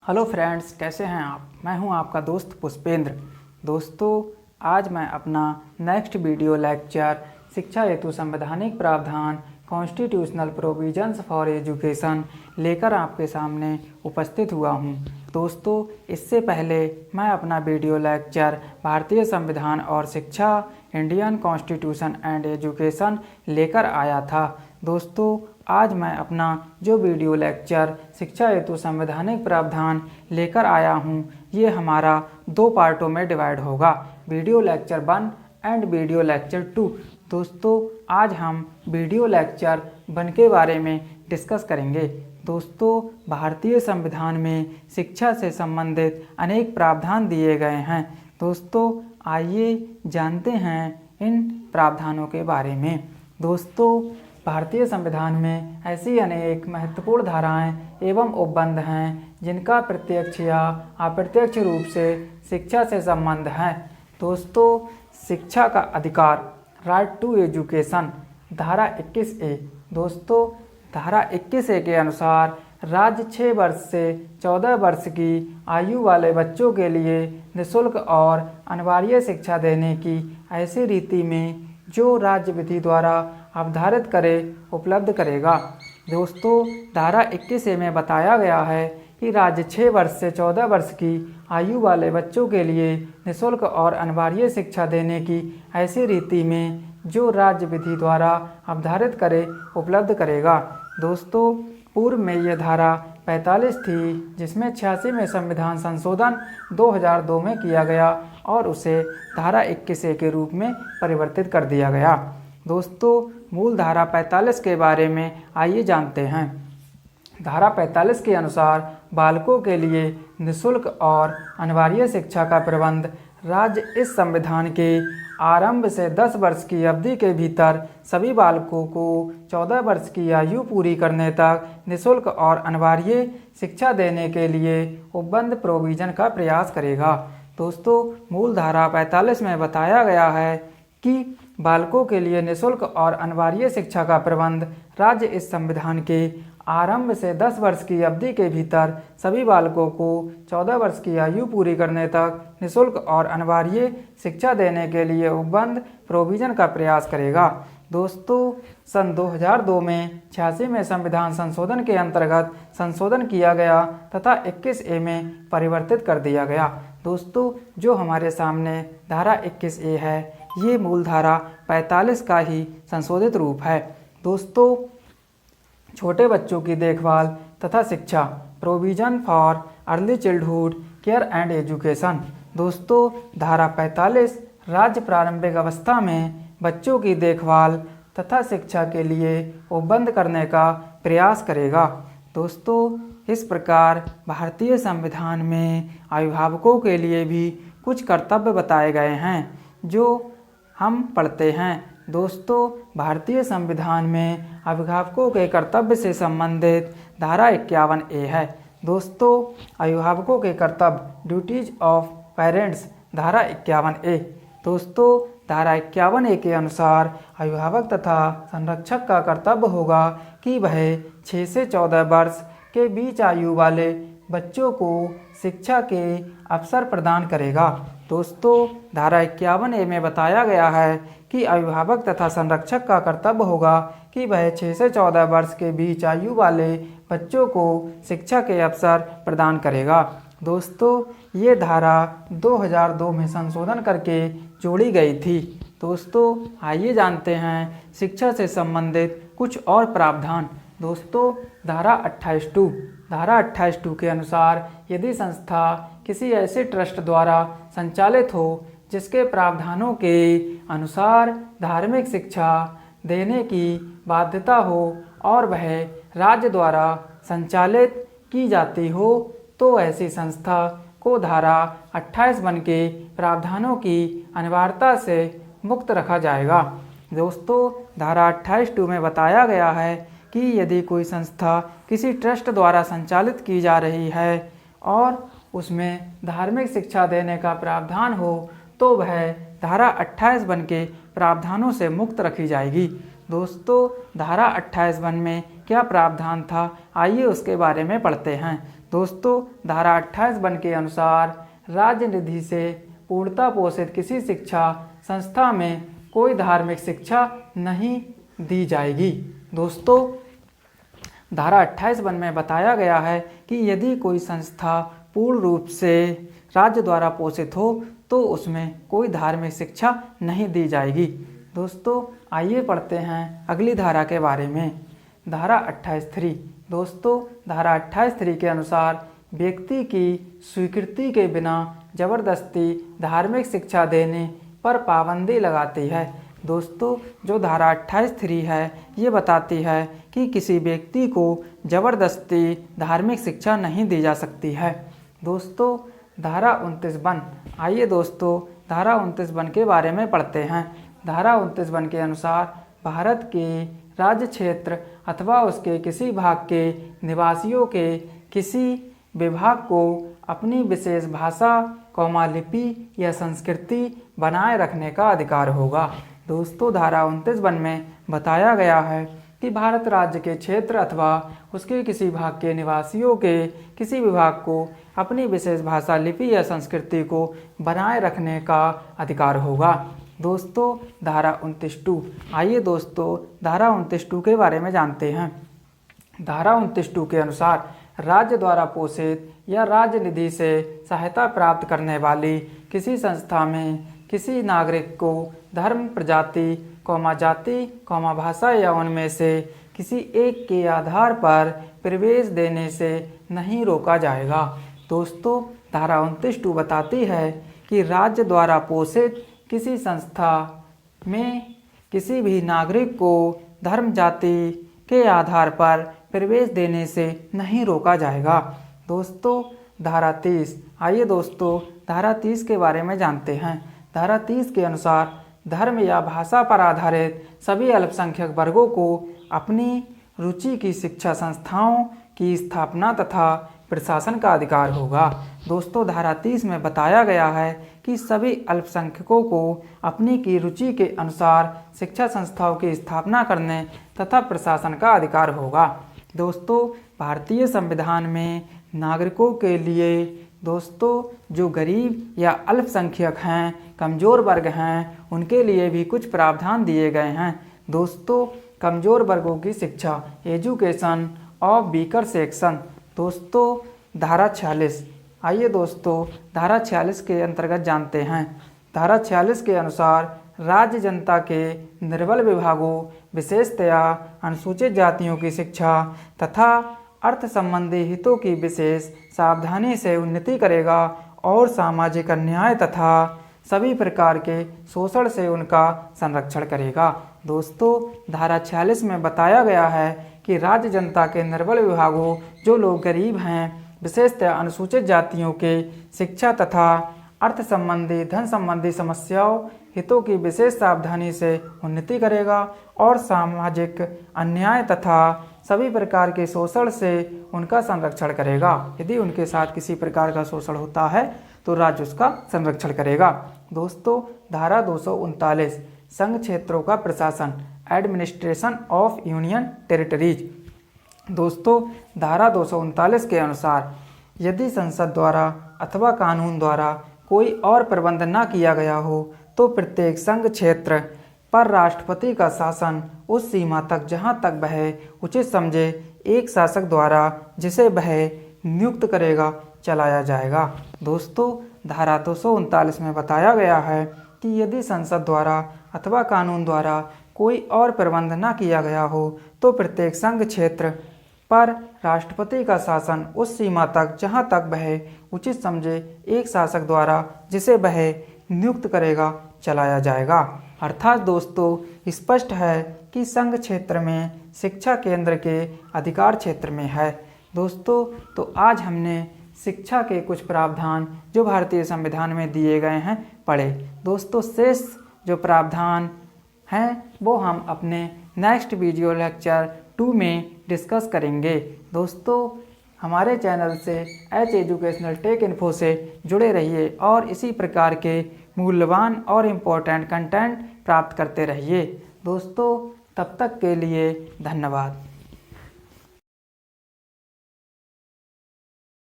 Hello friends, कैसे हैं आप। मैं हूं आपका दोस्त पुष्पेंद्र। दोस्तों, आज मैं अपना नेक्स्ट वीडियो लेक्चर शिक्षा हेतु संवैधानिक प्रावधान कॉन्स्टिट्यूशनल प्रोविजंस फॉर एजुकेशन लेकर आपके सामने उपस्थित हुआ हूं। दोस्तों, इससे पहले मैं अपना वीडियो लेक्चर भारतीय संविधान और शिक्षा, इंडियन कॉन्स्टिट्यूशन एंड एजुकेशन लेकर आया था। दोस्तों, आज मैं अपना जो वीडियो लेक्चर शिक्षा हेतु संवैधानिक प्रावधान लेकर आया हूँ, ये हमारा 2 पार्टों में डिवाइड होगा, video lecture 1 and video lecture 2। दोस्तों, आज हम वीडियो लेक्चर 1 के बारे में डिस्कस करेंगे। दोस्तों, भारतीय संविधान में शिक्षा से संबंधित अनेक प्रावधान दिए गए हैं। दोस्तों, आइए जानते हैं इन प्रावधानों के बारे में। दोस्तों, भारतीय संविधान में ऐसी अनेक महत्वपूर्ण धाराएं एवं उपबंध हैं जिनका प्रत्यक्ष या अप्रत्यक्ष रूप से शिक्षा से संबंध है। दोस्तों, शिक्षा का अधिकार, राइट टू एजुकेशन, धारा 21A। दोस्तों, धारा 21A के अनुसार राज्य 6 वर्ष से 14 वर्ष की आयु वाले बच्चों के लिए निःशुल्क और अनिवार्य शिक्षा देने की ऐसी रीति में जो राज्य विधि द्वारा अवधारित करे उपलब्ध करेगा। दोस्तों, धारा 21A में बताया गया है कि राज्य 6 वर्ष से 14 वर्ष की आयु वाले बच्चों के लिए निःशुल्क और अनिवार्य शिक्षा देने की ऐसी रीति में जो राज्य विधि द्वारा अवधारित करे उपलब्ध करेगा। दोस्तों, पूर्व में यह धारा 45 थी, जिसमें 86 में संविधान संशोधन 2002 में किया गया और उसे धारा 21A के रूप में परिवर्तित कर दिया गया। दोस्तों, मूल धारा 45 के बारे में आइए जानते हैं। धारा 45 के अनुसार बालकों के लिए निःशुल्क और अनिवार्य शिक्षा का प्रबंध राज्य इस संविधान के आरंभ से 10 वर्ष की अवधि के भीतर सभी बालकों को 14 वर्ष की आयु पूरी करने तक निःशुल्क और अनिवार्य शिक्षा देने के लिए उपबंध प्रोविजन का प्रयास करेगा। दोस्तों, मूल धारा 45 में बताया गया है कि बालकों के लिए निःशुल्क और अनिवार्य शिक्षा का प्रबंध राज्य इस संविधान के आरंभ से 10 वर्ष की अवधि के भीतर सभी बालकों को 14 वर्ष की आयु पूरी करने तक निःशुल्क और अनिवार्य शिक्षा देने के लिए उपबंध प्रोविजन का प्रयास करेगा। दोस्तों, सन 2002 में 86 में संविधान संशोधन के अंतर्गत संशोधन किया गया तथा 21A में परिवर्तित कर दिया गया। दोस्तों, जो हमारे सामने धारा 21A है, ये मूल धारा 45 का ही संशोधित रूप है। दोस्तों, छोटे बच्चों की देखभाल तथा शिक्षा, provision for early childhood care and education. दोस्तों, धारा 45 राज्य प्रारंभिक अवस्था में बच्चों की देखभाल तथा शिक्षा के लिए उपबंध करने का प्रयास करेगा। दोस्तों, इस प्रकार भारतीय संविधान में अभिभावकों के लिए भी कुछ कर्तव्य बताए गए हैं जो हम पढ़ते हैं। दोस्तों, भारतीय संविधान में अभिभावकों के कर्तव्य से संबंधित धारा 51A है। दोस्तों, अभिभावकों के कर्तव्य, ड्यूटीज ऑफ पेरेंट्स, धारा 51A। दोस्तों, धारा 51A के अनुसार अभिभावक तथा संरक्षक का कर्तव्य होगा कि वह 6 से 14 वर्ष के बीच आयु वाले बच्चों को शिक्षा के अवसर प्रदान करेगा। दोस्तों, धारा 51A में बताया गया है कि अभिभावक तथा संरक्षक का कर्तव्य होगा कि वह 6 से 14 वर्ष के बीच आयु वाले बच्चों को शिक्षा के अवसर प्रदान करेगा। दोस्तों, ये धारा 2002 में संशोधन करके जोड़ी गई थी। दोस्तों, आइए जानते हैं शिक्षा से संबंधित कुछ और प्रावधान। दोस्तों, धारा 28(2). धारा 28(2) के अनुसार यदि संस्था किसी ऐसे ट्रस्ट द्वारा संचालित हो जिसके प्रावधानों के अनुसार धार्मिक शिक्षा देने की बाध्यता हो और वह राज्य द्वारा संचालित की जाती हो, तो ऐसी संस्था को धारा 28(1) के प्रावधानों की अनिवार्यता से मुक्त रखा जाएगा। दोस्तों, धारा 28(2) में बताया गया है कि यदि कोई संस्था किसी ट्रस्ट द्वारा संचालित की जा रही है और उसमें धार्मिक शिक्षा देने का प्रावधान हो, तो वह धारा 28(1) के प्रावधानों से मुक्त रखी जाएगी। दोस्तों, धारा 28(1) में क्या प्रावधान था, आइए उसके बारे में पढ़ते हैं। दोस्तों धारा 28 वन के अनुसार राज्य निधि से पूर्णतः पोषित किसी शिक्षा संस्था में कोई धार्मिक शिक्षा नहीं दी जाएगी। दोस्तों धारा 28 वन में बताया गया है कि यदि कोई संस्था पूर्ण रूप से राज्य द्वारा पोषित हो तो उसमें कोई धार्मिक शिक्षा नहीं दी जाएगी। दोस्तों आइए पढ़ते हैं अगली धारा के बारे में। धारा 28(3) दोस्तों धारा 28(3) के अनुसार व्यक्ति की स्वीकृति के बिना जबरदस्ती धार्मिक शिक्षा देने पर पाबंदी लगाती है। दोस्तों जो धारा 28(3) है ये बताती है कि किसी व्यक्ति को जबरदस्ती धार्मिक शिक्षा नहीं दी जा सकती है। दोस्तों धारा 29(1) आइए दोस्तों धारा 29(1) के बारे में पढ़ते हैं। धारा 29(1) के अनुसार भारत के राज्य क्षेत्र अथवा उसके किसी भाग के निवासियों के किसी विभाग को अपनी विशेष भाषा, लिपि या संस्कृति बनाए रखने का अधिकार होगा। दोस्तों धारा 29(1) में बताया गया है कि भारत राज्य के क्षेत्र अथवा उसके किसी भाग के निवासियों के किसी विभाग को अपनी विशेष भाषा, लिपि या संस्कृति को बनाए रखने का अधिकार होगा। दोस्तों धारा 29(2) आइए दोस्तों धारा 29(2) के बारे में जानते हैं। धारा 29(2) के अनुसार राज्य द्वारा पोषित या राज्य निधि से सहायता प्राप्त करने वाली किसी संस्था में किसी नागरिक को धर्म, प्रजाति, जाति, भाषा या उनमें से किसी एक के आधार पर प्रवेश देने से नहीं रोका जाएगा। दोस्तों धारा 29(2) बताती है कि राज्य द्वारा पोषित किसी संस्था में किसी भी नागरिक को धर्म, जाति के आधार पर प्रवेश देने से नहीं रोका जाएगा। दोस्तों धारा 30 आइए दोस्तों धारा 30 के बारे में जानते हैं। धारा 30 के अनुसार धर्म या भाषा पर आधारित सभी अल्पसंख्यक वर्गों को अपनी रुचि की शिक्षा संस्थाओं की स्थापना तथा प्रशासन का अधिकार होगा। दोस्तों धारा 30 में बताया गया है कि सभी अल्पसंख्यकों को अपनी की रुचि के अनुसार शिक्षा संस्थाओं की स्थापना करने तथा प्रशासन का अधिकार होगा। दोस्तों भारतीय संविधान में नागरिकों के लिए दोस्तों जो गरीब या अल्पसंख्यक हैं, कमज़ोर वर्ग हैं, उनके लिए भी कुछ प्रावधान दिए गए हैं। दोस्तों कमज़ोर वर्गों की शिक्षा, एजुकेशन ऑफ वीकर सेक्शन। दोस्तों धारा 46 आइए दोस्तों धारा 46 के अंतर्गत जानते हैं। धारा 46 के अनुसार राज्य जनता के निर्बल विभागों, विशेषतया अनुसूचित जातियों की शिक्षा तथा अर्थ संबंधी हितों की विशेष सावधानी से उन्नति करेगा और सामाजिक अन्याय तथा सभी प्रकार के शोषण से उनका संरक्षण करेगा। दोस्तों धारा 46 में बताया गया है कि राज्य जनता के निर्बल विभागों, जो लोग गरीब हैं, विशेषतः अनुसूचित जातियों के शिक्षा तथा अर्थ संबंधी, धन संबंधी समस्याओं, हितों की विशेष सावधानी से उन्नति करेगा और सामाजिक अन्याय तथा सभी प्रकार के शोषण से उनका संरक्षण करेगा। यदि उनके साथ किसी प्रकार का शोषण होता है तो राज्य उसका संरक्षण करेगा। दोस्तों धारा 239 संघ क्षेत्रों का प्रशासन, एडमिनिस्ट्रेशन ऑफ यूनियन टेरिटरीज। दोस्तों धारा 239 के अनुसार यदि संसद द्वारा अथवा कानून द्वारा कोई और प्रबंध न किया गया हो तो प्रत्येक संघ क्षेत्र पर राष्ट्रपति का शासन उस सीमा तक जहां तक वह उचित समझे एक शासक द्वारा जिसे वह नियुक्त करेगा चलाया जाएगा। दोस्तों धारा 239 में बताया गया है कि यदि संसद द्वारा अथवा कानून द्वारा कोई और प्रबंध न किया गया हो तो प्रत्येक संघ क्षेत्र पर राष्ट्रपति का शासन उस सीमा तक जहां तक वह उचित समझे एक शासक द्वारा जिसे वह नियुक्त करेगा चलाया जाएगा। अर्थात दोस्तों स्पष्ट है कि संघ क्षेत्र में शिक्षा केंद्र के अधिकार क्षेत्र में है। दोस्तों तो आज हमने शिक्षा के कुछ प्रावधान जो भारतीय संविधान में दिए गए हैं पढ़े। दोस्तों शेष जो प्रावधान हैं वो हम अपने नेक्स्ट वीडियो लेक्चर 2 में डिस्कस करेंगे। दोस्तों हमारे चैनल से एच एजुकेशनल टेक इन्फो से जुड़े रहिए और इसी प्रकार के मूल्यवान और इम्पोर्टेंट कंटेंट प्राप्त करते रहिए। दोस्तों तब तक के लिए धन्यवाद।